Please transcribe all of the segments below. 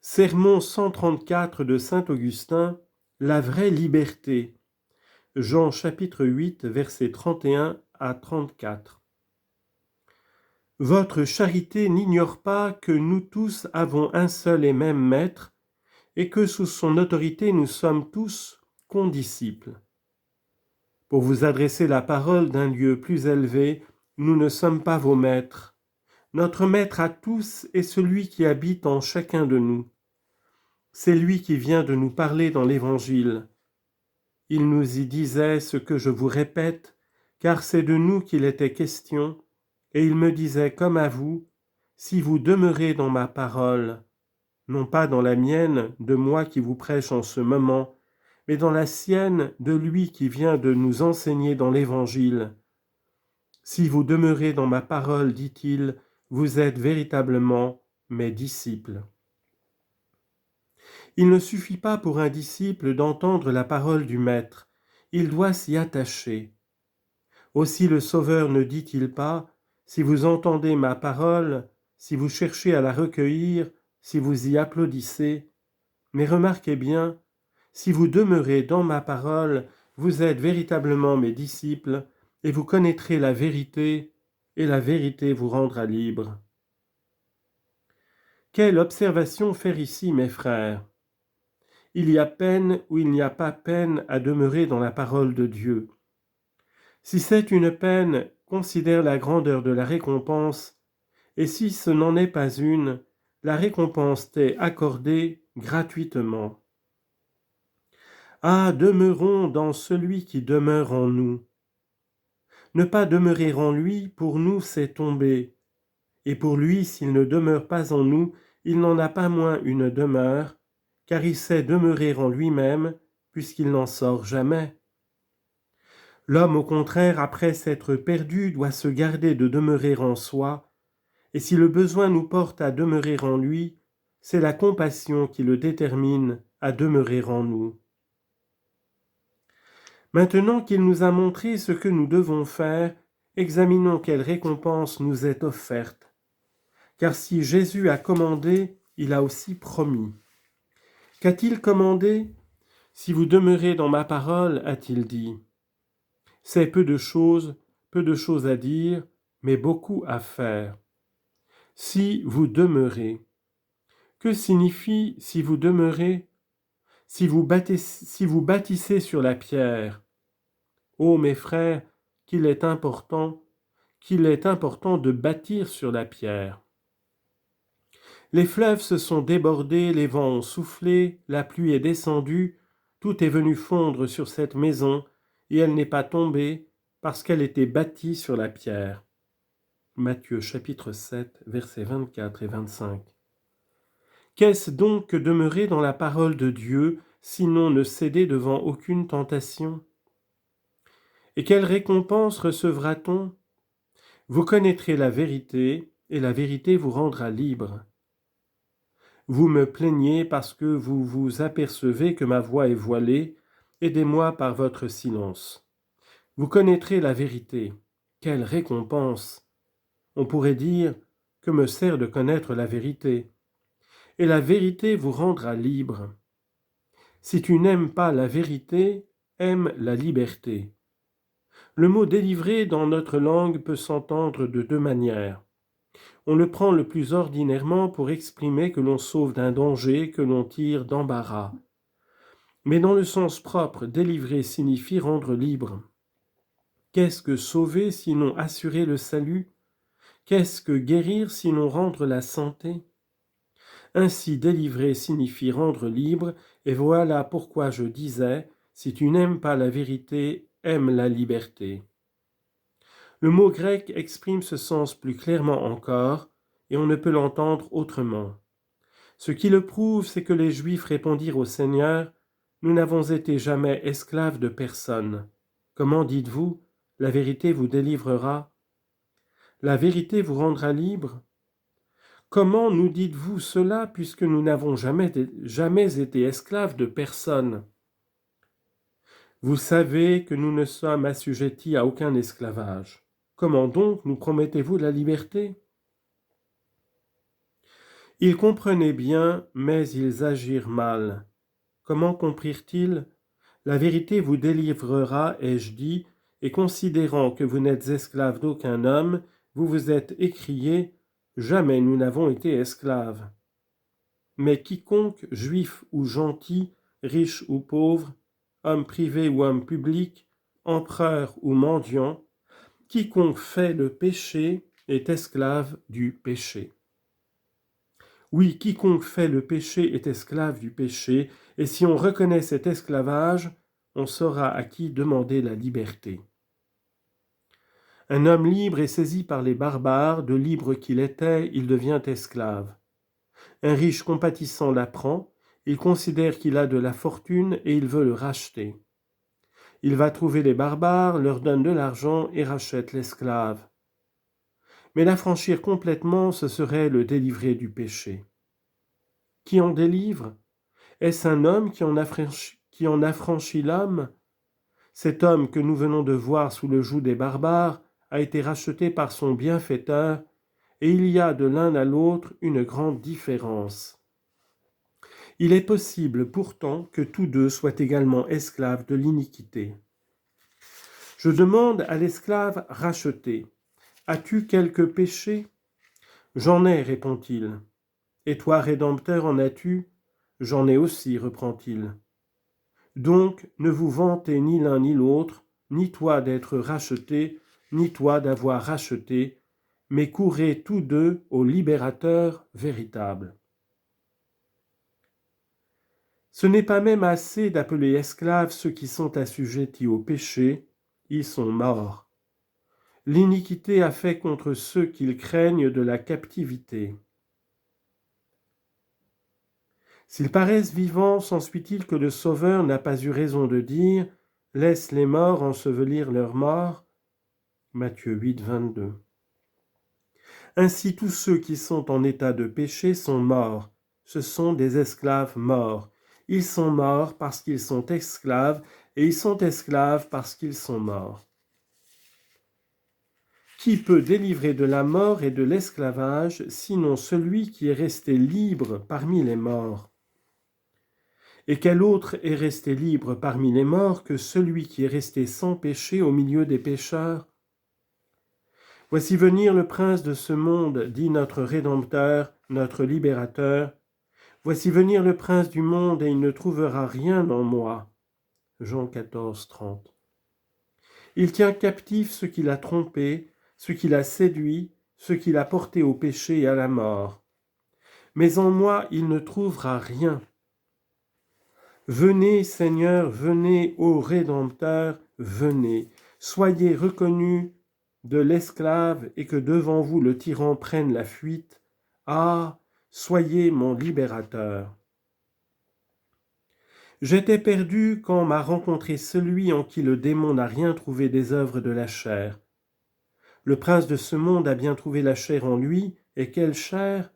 Sermon 134 de saint Augustin, la vraie liberté. Jean chapitre 8, versets 31 à 34. Votre charité n'ignore pas que nous tous avons un seul et même maître, et que sous son autorité nous sommes tous condisciples. Pour vous adresser la parole d'un lieu plus élevé, nous ne sommes pas vos maîtres. Notre maître à tous est celui qui habite en chacun de nous. C'est lui qui vient de nous parler dans l'Évangile. Il nous y disait ce que je vous répète, car c'est de nous qu'il était question, et il me disait comme à vous, si vous demeurez dans ma parole, non pas dans la mienne, de moi qui vous prêche en ce moment, mais dans la sienne de lui qui vient de nous enseigner dans l'Évangile. Si vous demeurez dans ma parole, dit-il, vous êtes véritablement mes disciples. Il ne suffit pas pour un disciple d'entendre la parole du Maître, il doit s'y attacher. Aussi le Sauveur ne dit-il pas, si vous entendez ma parole, si vous cherchez à la recueillir, si vous y applaudissez, mais remarquez bien, si vous demeurez dans ma parole, vous êtes véritablement mes disciples, et vous connaîtrez la vérité, et la vérité vous rendra libre. Quelle observation faire ici, mes frères! Il y a peine ou il n'y a pas peine à demeurer dans la parole de Dieu. Si c'est une peine, considère la grandeur de la récompense, et si ce n'en est pas une, la récompense t'est accordée gratuitement. Ah, demeurons dans celui qui demeure en nous. Ne pas demeurer en lui, pour nous, c'est tomber. Et pour lui, s'il ne demeure pas en nous, il n'en a pas moins une demeure, car il sait demeurer en lui-même, puisqu'il n'en sort jamais. L'homme, au contraire, après s'être perdu, doit se garder de demeurer en soi, et si le besoin nous porte à demeurer en lui, c'est la compassion qui le détermine à demeurer en nous. Maintenant qu'il nous a montré ce que nous devons faire, examinons quelle récompense nous est offerte. Car si Jésus a commandé, il a aussi promis. Qu'a-t-il commandé ? Si vous demeurez dans ma parole, a-t-il dit. C'est peu de choses à dire, mais beaucoup à faire. Si vous demeurez. Que signifie si vous demeurez ? Si vous bâtissez sur la pierre. Ô mes frères, qu'il est important de bâtir sur la pierre. Les fleuves se sont débordés, les vents ont soufflé, la pluie est descendue, tout est venu fondre sur cette maison, et elle n'est pas tombée, parce qu'elle était bâtie sur la pierre. Matthieu chapitre 7, versets 24 et 25. Qu'est-ce donc que demeurer dans la parole de Dieu, sinon ne céder devant aucune tentation ? Et quelle récompense recevra-t-on ? Vous connaîtrez la vérité, et la vérité vous rendra libre. Vous me plaignez parce que vous vous apercevez que ma voix est voilée, aidez-moi par votre silence. Vous connaîtrez la vérité. Quelle récompense ! On pourrait dire, que me sert de connaître la vérité ? Et la vérité vous rendra libre. Si tu n'aimes pas la vérité, aime la liberté. Le mot délivrer dans notre langue peut s'entendre de deux manières. On le prend le plus ordinairement pour exprimer que l'on sauve d'un danger, que l'on tire d'embarras. Mais dans le sens propre, délivrer signifie rendre libre. Qu'est-ce que sauver sinon assurer le salut ? Qu'est-ce que guérir sinon rendre la santé ? Ainsi, délivrer signifie rendre libre, et voilà pourquoi je disais, si tu n'aimes pas la vérité, aime la liberté. Le mot grec exprime ce sens plus clairement encore, et on ne peut l'entendre autrement. Ce qui le prouve, c'est que les Juifs répondirent au Seigneur, « Nous n'avons été jamais esclaves de personne. Comment dites-vous, la vérité vous délivrera ? La vérité vous rendra libre ? Comment nous dites-vous cela, puisque nous n'avons jamais été esclaves de personne ? Vous savez que nous ne sommes assujettis à aucun esclavage. Comment donc nous promettez-vous la liberté ? Ils comprenaient bien, mais ils agirent mal. Comment comprirent-ils ? La vérité vous délivrera, ai-je dit, et considérant que vous n'êtes esclaves d'aucun homme, vous vous êtes écriés, jamais nous n'avons été esclaves. Mais quiconque, juif ou gentil, riche ou pauvre, homme privé ou homme public, empereur ou mendiant, quiconque fait le péché est esclave du péché. Oui, quiconque fait le péché est esclave du péché, et si on reconnaît cet esclavage, on saura à qui demander la liberté. Un homme libre est saisi par les barbares, de libre qu'il était, il devient esclave. Un riche compatissant l'apprend, il considère qu'il a de la fortune et il veut le racheter. Il va trouver les barbares, leur donne de l'argent et rachète l'esclave. Mais l'affranchir complètement, ce serait le délivrer du péché. Qui en délivre ? Est-ce un homme qui en affranchit l'homme ? Cet homme que nous venons de voir sous le joug des barbares a été racheté par son bienfaiteur, et il y a de l'un à l'autre une grande différence. Il est possible pourtant que tous deux soient également esclaves de l'iniquité. Je demande à l'esclave racheté, « As-tu quelque péché ?» ?»« J'en ai, répond-il. »« Et toi, Rédempteur, en as-tu ?»« J'en ai aussi, reprend-il. » Donc, ne vous vantez ni l'un ni l'autre, ni toi d'être racheté, ni toi d'avoir racheté, mais courez tous deux au libérateur véritable. Ce n'est pas même assez d'appeler esclaves ceux qui sont assujettis au péché, ils sont morts. L'iniquité a fait contre ceux qu'ils craignent de la captivité. S'ils paraissent vivants, s'ensuit-il que le Sauveur n'a pas eu raison de dire « Laisse les morts ensevelir leurs morts » Matthieu 8, 22. Ainsi tous ceux qui sont en état de péché sont morts. Ce sont des esclaves morts. Ils sont morts parce qu'ils sont esclaves, et ils sont esclaves parce qu'ils sont morts. Qui peut délivrer de la mort et de l'esclavage, sinon celui qui est resté libre parmi les morts ? Et quel autre est resté libre parmi les morts que celui qui est resté sans péché au milieu des pécheurs ? Voici venir le prince de ce monde, dit notre Rédempteur, notre Libérateur. Voici venir le prince du monde, et il ne trouvera rien en moi. Jean 14, 30. Il tient captif ce qu'il a trompé, ce qu'il a séduit, ce qu'il a porté au péché et à la mort. Mais en moi, il ne trouvera rien. Venez, Seigneur, venez, ô Rédempteur, venez. Soyez reconnus de l'esclave et que devant vous le tyran prenne la fuite. Ah, soyez mon libérateur. J'étais perdu quand m'a rencontré celui en qui le démon n'a rien trouvé des œuvres de la chair. Le prince de ce monde a bien trouvé la chair en lui, et quelle chair ?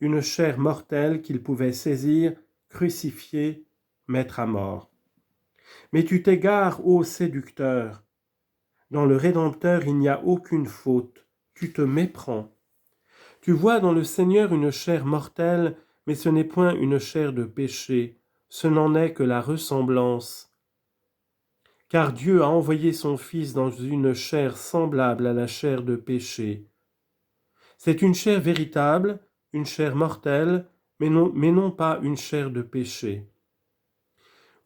Une chair mortelle qu'il pouvait saisir, crucifier, mettre à mort. Mais tu t'égares, ô séducteur. Dans le Rédempteur, il n'y a aucune faute. Tu te méprends. Tu vois dans le Seigneur une chair mortelle, mais ce n'est point une chair de péché. Ce n'en est que la ressemblance. Car Dieu a envoyé son Fils dans une chair semblable à la chair de péché. C'est une chair véritable, une chair mortelle, mais non pas une chair de péché.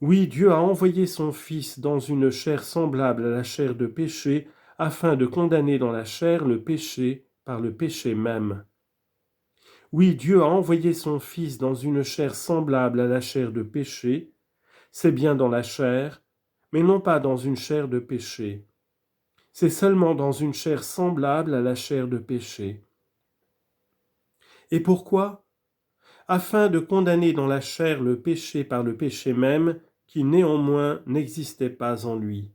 Oui, Dieu a envoyé son Fils dans une chair semblable à la chair de péché, afin de condamner dans la chair le péché par le péché même. Oui, Dieu a envoyé son Fils dans une chair semblable à la chair de péché, c'est bien dans la chair, mais non pas dans une chair de péché. C'est seulement dans une chair semblable à la chair de péché. Et pourquoi ? Afin de condamner dans la chair le péché par le péché même, qui néanmoins n'existait pas en lui,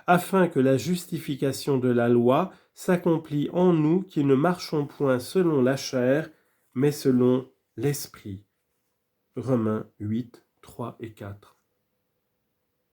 afin que la justification de la loi s'accomplisse en nous qui ne marchons point selon la chair, mais selon l'Esprit. Romains 8, 3 et 4.